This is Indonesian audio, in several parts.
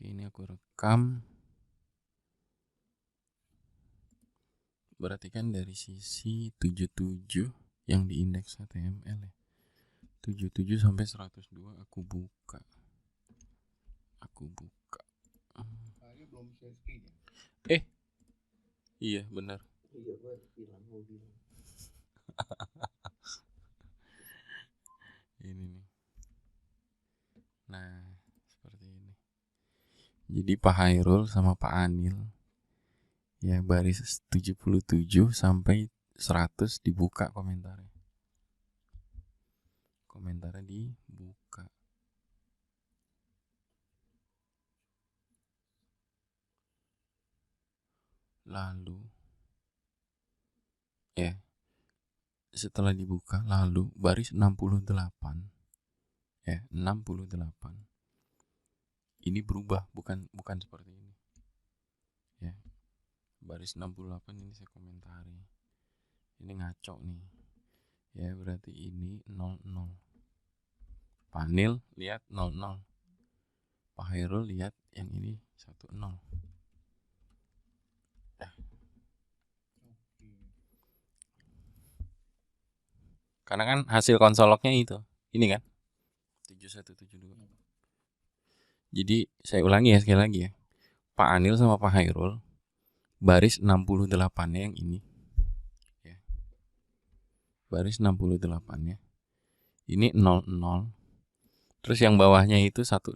Oke, ini aku rekam. Berarti kan dari sisi 77 yang di indeks HTML ya. 77 sampai 102 aku buka. Belum share screen ya? Iya benar. Iya, gue bilang. Ini nih. Nah, seperti ini. Jadi Pak Hairul sama Pak Anil ya baris 77 sampai 100 dibuka komentarnya. Komentarnya dibuka. Lalu ya setelah dibuka lalu baris 68 ya 68 ini berubah, bukan seperti ini ya. Baris 68 ini saya komentari, ini ngaco nih ya, berarti ini 00. Panil lihat 00, Pak Hairul lihat yang ini 10. Karena kan hasil konsolognya itu ini kan 7172. Jadi saya ulangi ya sekali lagi ya. Pak Anil sama Pak Hairul baris 68-nya yang ini ya. Baris 68-nya ini 00. Terus yang bawahnya itu 10.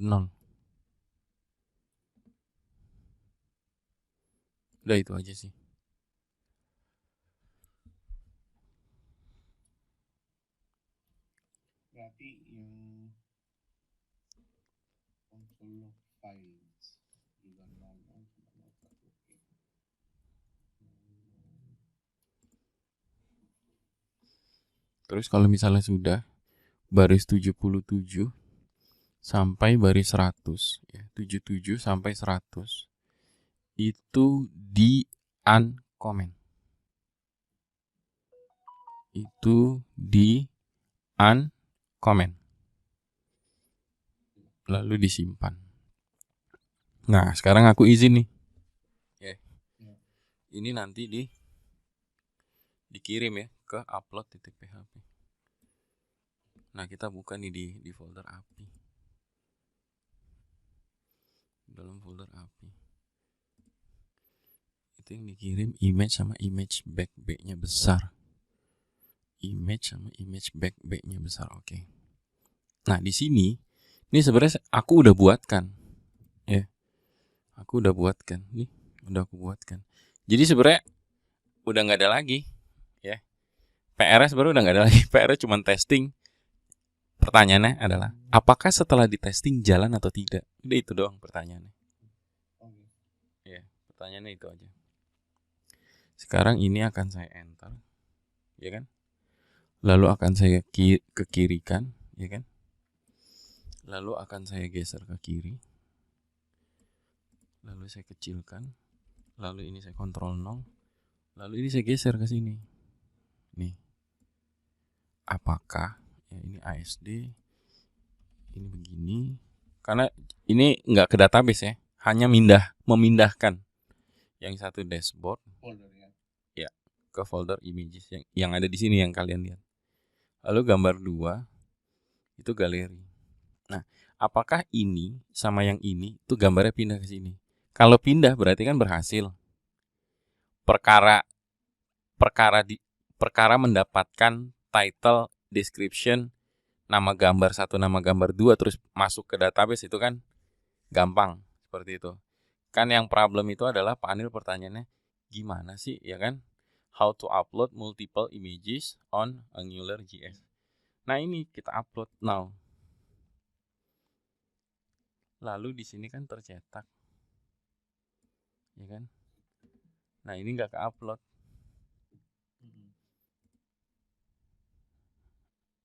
Udah itu aja sih. Berarti yang console files juga 00 sama 01. Terus kalau misalnya sudah baris 77 sampai baris 100 ya, 77 sampai 100 itu di uncomment. Itu di uncomment. Lalu disimpan. Nah, sekarang aku izin nih. Ini nanti dikirim ya ke upload.php. Nah, kita buka nih di folder API. Dalam folder API. Itu yang dikirim image sama image back B-nya besar. Image sama image back B-nya besar. Oke. Nah, di sini ini sebenarnya aku udah buatkan. Ya. Aku udah buatkan. Nih, udah aku buatkan. Jadi sebenarnya udah nggak ada lagi, ya. PR-nya sebenarnya udah nggak ada lagi. PR-nya cuma testing. Pertanyaannya adalah, apakah setelah ditesting jalan atau tidak? Udah itu doang pertanyaannya. Ya, pertanyaannya itu aja. Sekarang ini akan saya enter, ya kan? Lalu akan saya kekirikan, ya kan? Lalu akan saya geser ke kiri. Lalu saya kecilkan. Lalu ini saya kontrol 0. Lalu ini saya geser ke sini. Nih. Apakah ya ini ASD, ini begini. Karena ini nggak ke database ya, hanya memindahkan yang satu dashboard ya ke folder images yang ada di sini yang kalian lihat. Lalu gambar 2 itu galeri. Nah, apakah ini sama yang ini tuh gambarnya pindah ke sini? Kalau pindah berarti kan berhasil. Perkara mendapatkan title, description, nama gambar 1, nama gambar 2 terus masuk ke database itu kan gampang seperti itu. Kan yang problem itu adalah Pak Anil pertanyaannya gimana sih ya kan? How to upload multiple images on AngularJS. Nah, ini kita upload now. Lalu di sini kan tercetak. Ya kan? Nah, ini enggak ke-upload.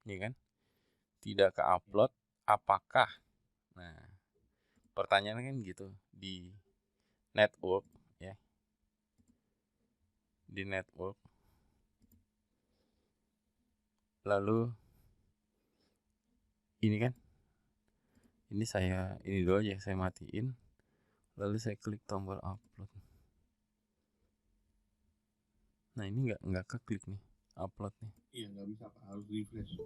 Ya kan? Tidak ke-upload, apakah? Nah, pertanyaannya kan gitu di network ya. Di network. Lalu ini kan ini dulu aja saya matiin. Lalu saya klik tombol upload. Nah ini nggak keklik nih upload nih. Iya, nggak bisa Pak, harus refresh.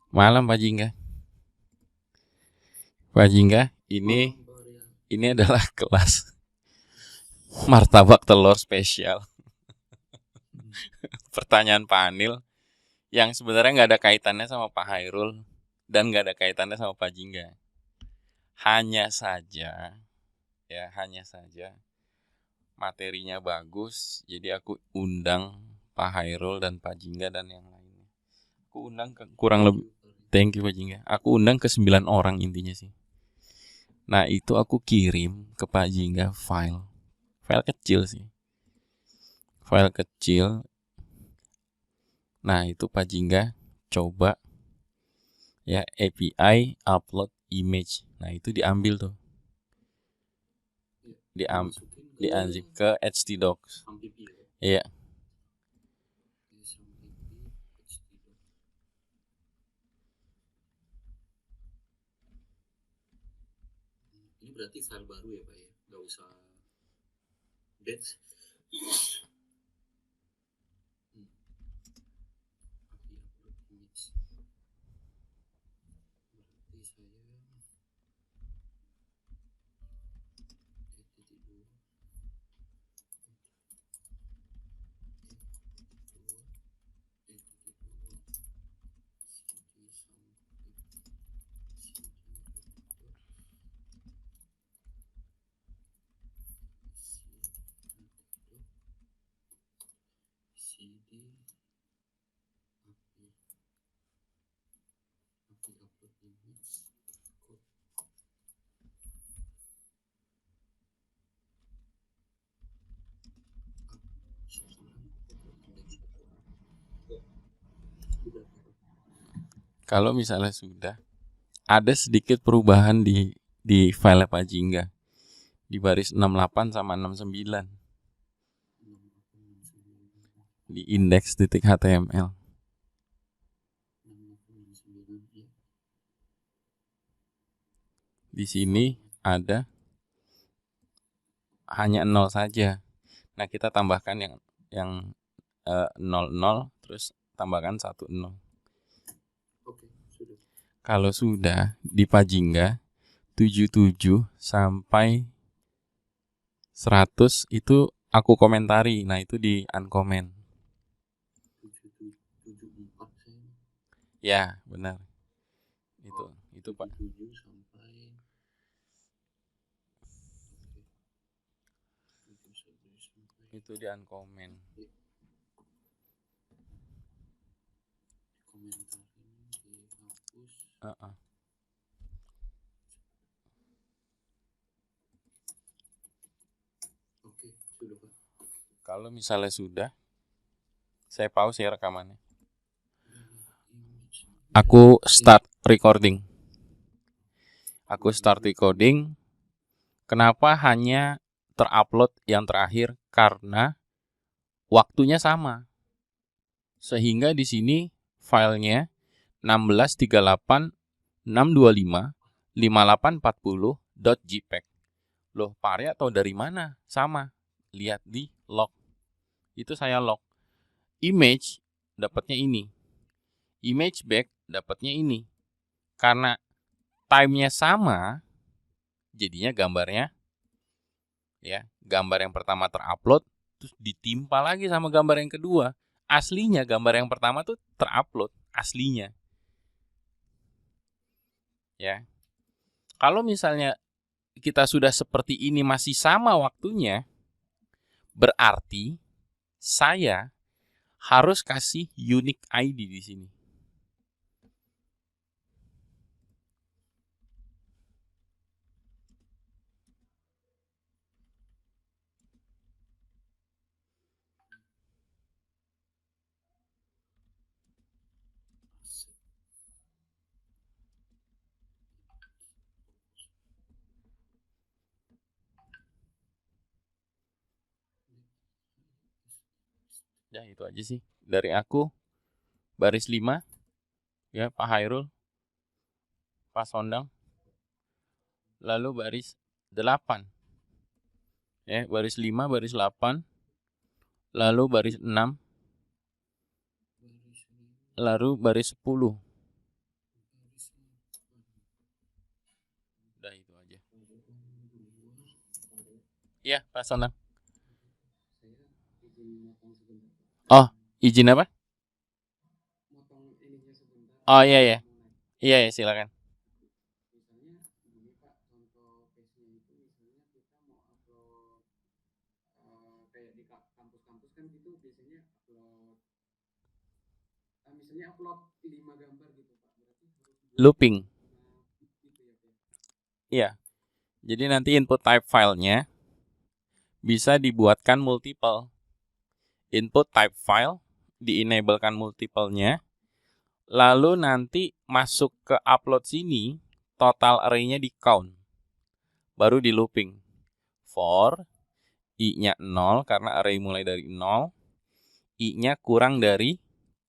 Malam Pak Jingga. Pak Jingga, ini adalah kelas martabak telur spesial. Pertanyaan Pak Anil yang sebenarnya nggak ada kaitannya sama Pak Hairul dan nggak ada kaitannya sama Pak Jingga. Hanya saja materinya bagus, jadi aku undang Pak Hairul dan Pak Jingga dan yang lainnya. Aku undang ke kurang lebih, thank you Pak Jingga. Aku undang ke 9 orang intinya sih. Nah itu aku kirim ke Pak Jingga file kecil sih, file kecil. Nah itu Pak Jingga coba ya API upload image. Nah itu diambil tuh, diunzip ke htdocs. Iya. Ini berarti file baru ya Pak ya, nggak usah batch. Kalau misalnya sudah ada sedikit perubahan di file Pak Jingga di baris 68 sama 69 di index.html. Di sini ada hanya 0 saja. Nah, kita tambahkan yang 00 terus tambahkan 10. Oke, sudah. Kalau sudah di Pak Jingga 77 sampai 100 itu aku komentari. Nah, itu di uncomment. 74 saya. Ya, benar. Itu Pak. 77 sampai Itu di uncomment. Komentar ini dihapus. Oke, sudah Pak. Kalau misalnya sudah, saya pause ya rekamannya. Aku start recording. Kenapa hanya terupload yang terakhir? Karena waktunya sama. Sehingga di sini filenya 1638.625.5840.jpg. Loh, Pak Arya tahu dari mana? Sama. Lihat di log. Itu saya log. Image dapatnya ini. Image back dapatnya ini. Karena time-nya sama, jadinya gambarnya ya, gambar yang pertama terupload terus ditimpa lagi sama gambar yang kedua. Aslinya gambar yang pertama tuh terupload aslinya. Ya. Kalau misalnya kita sudah seperti ini masih sama waktunya, berarti saya harus kasih unique ID di sini. Ya itu aja sih dari aku. Baris 5 ya Pak Hairul, Pak Sondang. lalu baris 8. Ya, baris 5, baris 8, lalu baris 6, lalu baris 10. Udah itu aja. Iya, Pak Sonang. Oh, izin apa? Oh iya ya. Iya ya, silakan. Kayak di kampus-kampus kan gitu biasanya misalnya upload 5 gambar gitu Pak. Berarti harus Looping. gitu ya Pak. Iya. Jadi nanti input type filenya bisa dibuatkan multiple. Input type file di-enablekan multiple-nya. Lalu nanti masuk ke upload sini, total array-nya di count. Baru di looping. For i-nya 0 karena array mulai dari 0. I-nya kurang dari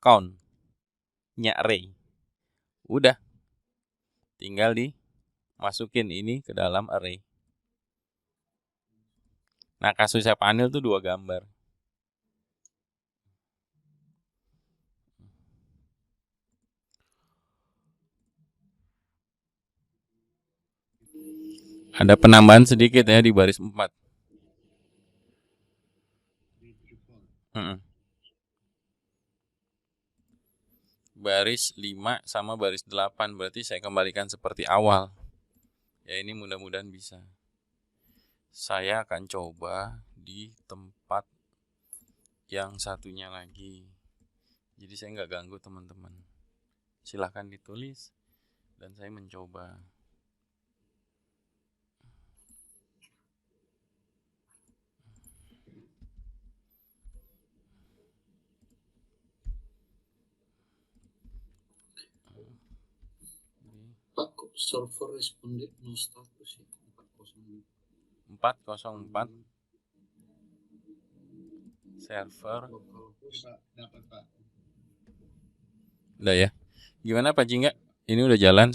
count-nya array. Udah. Tinggal dimasukin ini ke dalam array. Nah, kasusnya panel tuh 2 gambar. Ada penambahan sedikit ya di baris 4. Baris 5 sama baris 8. Berarti saya kembalikan seperti awal. Ya, ini mudah-mudahan bisa. Saya akan coba di tempat yang satunya lagi. Jadi saya nggak ganggu teman-teman. Silahkan ditulis dan saya mencoba. Pak, kok server responded no status ya? 404 server. Dapat Pak. Udah ya. Gimana Pak Jingga? Ini udah jalan.